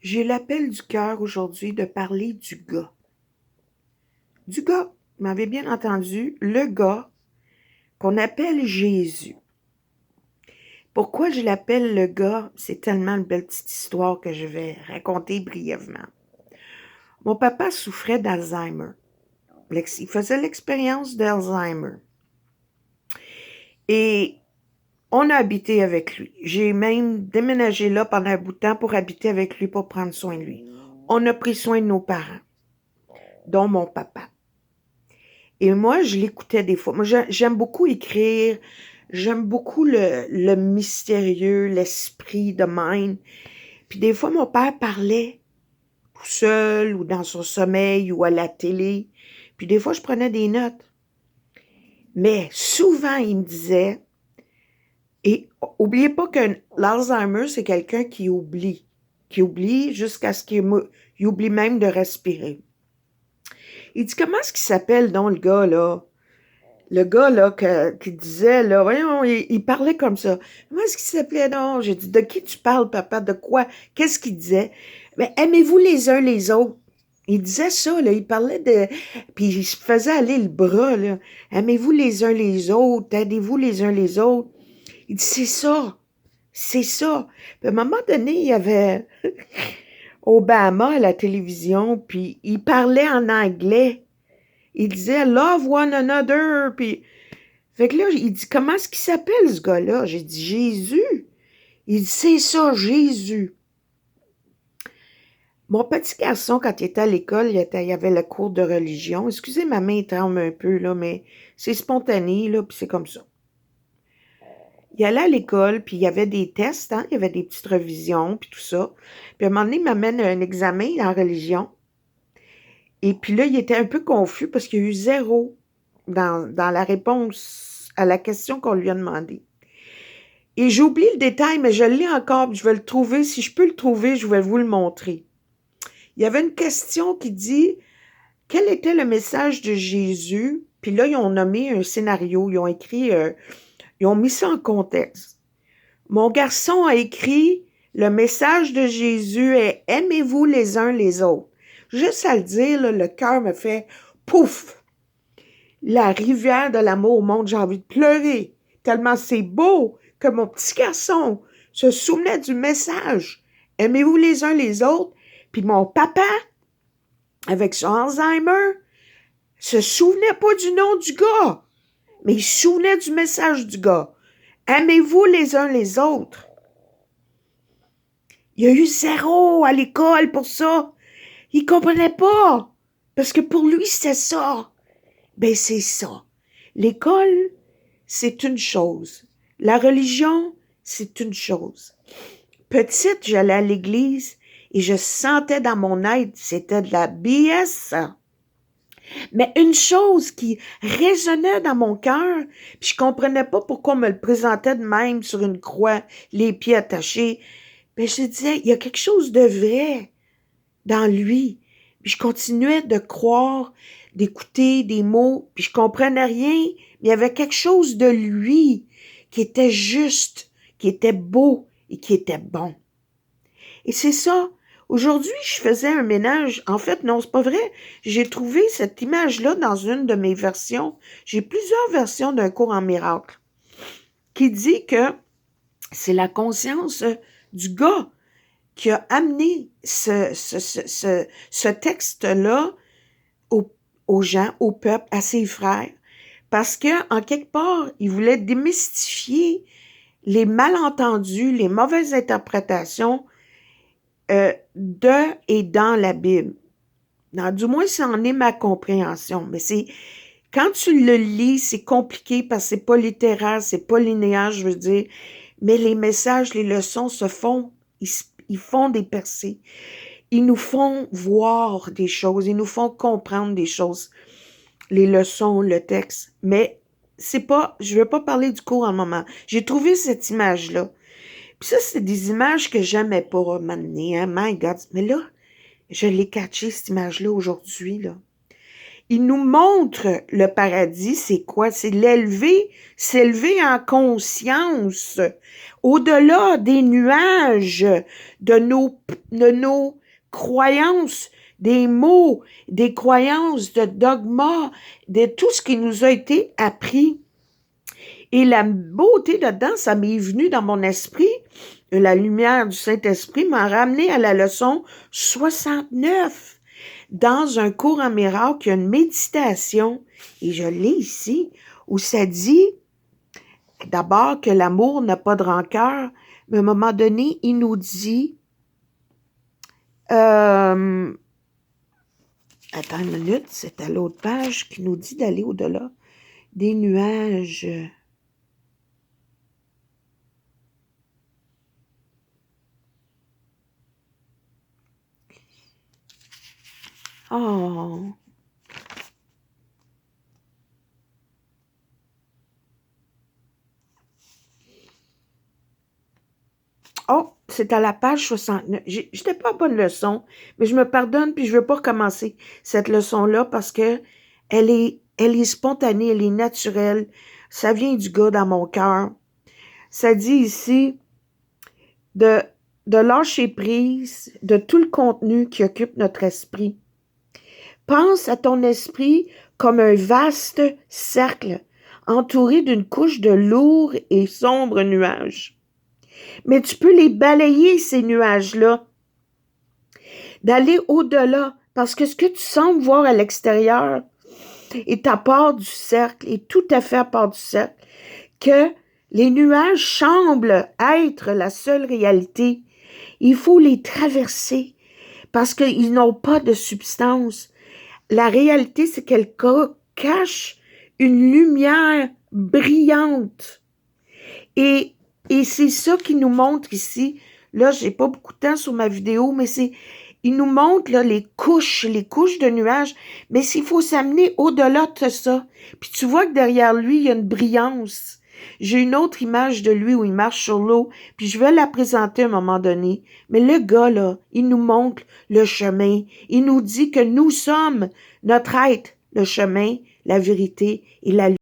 J'ai l'appel du cœur aujourd'hui de parler du gars. Du gars, vous m'avez bien entendu, le gars qu'on appelle Jésus. Pourquoi je l'appelle le gars? C'est tellement une belle petite histoire que je vais raconter brièvement. Mon papa souffrait d'Alzheimer. Il faisait l'expérience d'Alzheimer. Et on a habité avec lui. J'ai même déménagé là pendant un bout de temps pour habiter avec lui, pour prendre soin de lui. On a pris soin de nos parents, dont mon papa. Et moi, je l'écoutais des fois. Moi, j'aime beaucoup écrire. J'aime beaucoup le mystérieux, l'esprit de mind. Puis des fois, mon père parlait tout seul ou dans son sommeil ou à la télé. Puis des fois, je prenais des notes. Mais souvent, il me disait, et oubliez pas que l'Alzheimer, c'est quelqu'un qui oublie jusqu'à ce qu'il oublie même de respirer. Il dit, comment est-ce qu'il s'appelle donc le gars, là? Le gars, là, qui disait, là, voyons, il parlait comme ça. Comment est-ce qu'il s'appelait, non? J'ai dit, de qui tu parles, papa? De quoi? Qu'est-ce qu'il disait? Mais aimez-vous les uns les autres. Il disait ça, là, il parlait de... Puis il se faisait aller le bras, là. Aimez-vous les uns les autres, aidez-vous les uns les autres. Il dit, c'est ça, c'est ça. Puis à un moment donné, il y avait Obama à la télévision, puis il parlait en anglais. Il disait « Love one another », puis... Fait que là, il dit « Comment est-ce qu'il s'appelle, ce gars-là? » J'ai dit « Jésus. » Il dit « C'est ça, Jésus. » Mon petit garçon, quand il était à l'école, il y avait le cours de religion. Excusez, ma main tremble un peu, là, mais c'est spontané, là, puis c'est comme ça. Il allait à l'école, puis il y avait des tests, hein, il y avait des petites revisions, puis tout ça. Puis à un moment donné, il m'amène un examen en religion. Et puis là, il était un peu confus parce qu'il y a eu 0 dans la réponse à la question qu'on lui a demandé. Et j'oublie le détail, mais je l'ai encore, je vais le trouver. Si je peux le trouver, je vais vous le montrer. Il y avait une question qui dit « Quel était le message de Jésus? » Puis là, ils ont nommé un scénario, ils ont écrit, ils ont mis ça en contexte. Mon garçon a écrit « Le message de Jésus est « Aimez-vous les uns les autres ». Juste à le dire, là, le cœur me fait « Pouf! » La rivière de l'amour monte, j'ai envie de pleurer, tellement c'est beau que mon petit garçon se souvenait du message. Aimez-vous les uns les autres? Puis mon papa, avec son Alzheimer, se souvenait pas du nom du gars, mais il se souvenait du message du gars. Aimez-vous les uns les autres? Il y a eu 0 à l'école pour ça. Il comprenait pas, parce que pour lui, c'était ça. Ben, c'est ça. L'école, c'est une chose. La religion, c'est une chose. Petite, j'allais à l'église et je sentais dans mon être, c'était de la BS. Mais une chose qui résonnait dans mon cœur, puis je comprenais pas pourquoi on me le présentait de même sur une croix, les pieds attachés. Ben, je disais, il y a quelque chose de vrai dans lui. Puis je continuais de croire, d'écouter des mots, puis je comprenais rien, mais il y avait quelque chose de lui qui était juste, qui était beau et qui était bon. Et c'est ça. Aujourd'hui, je faisais un ménage. En fait, non, c'est pas vrai. J'ai trouvé cette image-là dans une de mes versions. J'ai plusieurs versions d'un cours en miracle qui dit que c'est la conscience du gars qui a amené ce texte-là aux gens, au peuple, à ses frères, parce que en quelque part, il voulait démystifier les malentendus, les mauvaises interprétations de et dans la Bible. Non, du moins, ça en est ma compréhension, mais c'est quand tu le lis, c'est compliqué parce que c'est pas littéraire, c'est pas linéaire, je veux dire, mais les messages, les leçons se font, ils font des percées. Ils nous font voir des choses, ils nous font comprendre des choses, les leçons, le texte. Mais c'est pas, je veux pas parler du cours en moment. J'ai trouvé cette image-là. Puis ça, c'est des images que j'aimais pas m'amener, hein, my God. Mais là, je l'ai catché, cette image-là, aujourd'hui, là. Il nous montre le paradis, c'est quoi? C'est s'élever en conscience, au-delà des nuages, de nos croyances, des mots, des croyances, de dogmas, de tout ce qui nous a été appris. Et la beauté dedans, ça m'est venu dans mon esprit. La lumière du Saint-Esprit m'a ramené à la leçon 69. Dans un cours en miracle, il y a une méditation, et je l'ai ici, où ça dit d'abord que l'amour n'a pas de rancœur, mais à un moment donné, il nous dit, attends une minute, c'est à l'autre page qui nous dit d'aller au-delà des nuages. Oh! Oh, c'est à la page 69. J'étais pas bonne leçon, mais je me pardonne puis je veux pas recommencer cette leçon-là parce que elle est spontanée, elle est naturelle. Ça vient du gars dans mon cœur. Ça dit ici de lâcher prise de tout le contenu qui occupe notre esprit. Pense à ton esprit comme un vaste cercle entouré d'une couche de lourds et sombres nuages. Mais tu peux les balayer, ces nuages-là, d'aller au-delà, parce que ce que tu sembles voir à l'extérieur est à part du cercle, est tout à fait à part du cercle, que les nuages semblent être la seule réalité. Il faut les traverser, parce qu'ils n'ont pas de substance. La réalité, c'est qu'elle cache une lumière brillante. Et c'est ça qui nous montre ici. Là, j'ai pas beaucoup de temps sur ma vidéo, mais il nous montre là, les couches de nuages. Mais s'il faut s'amener au-delà de ça. Puis tu vois que derrière lui, il y a une brillance. J'ai une autre image de lui où il marche sur l'eau, puis je vais la présenter à un moment donné. Mais le gars, là, il nous montre le chemin. Il nous dit que nous sommes notre être, le chemin, la vérité et la lumière.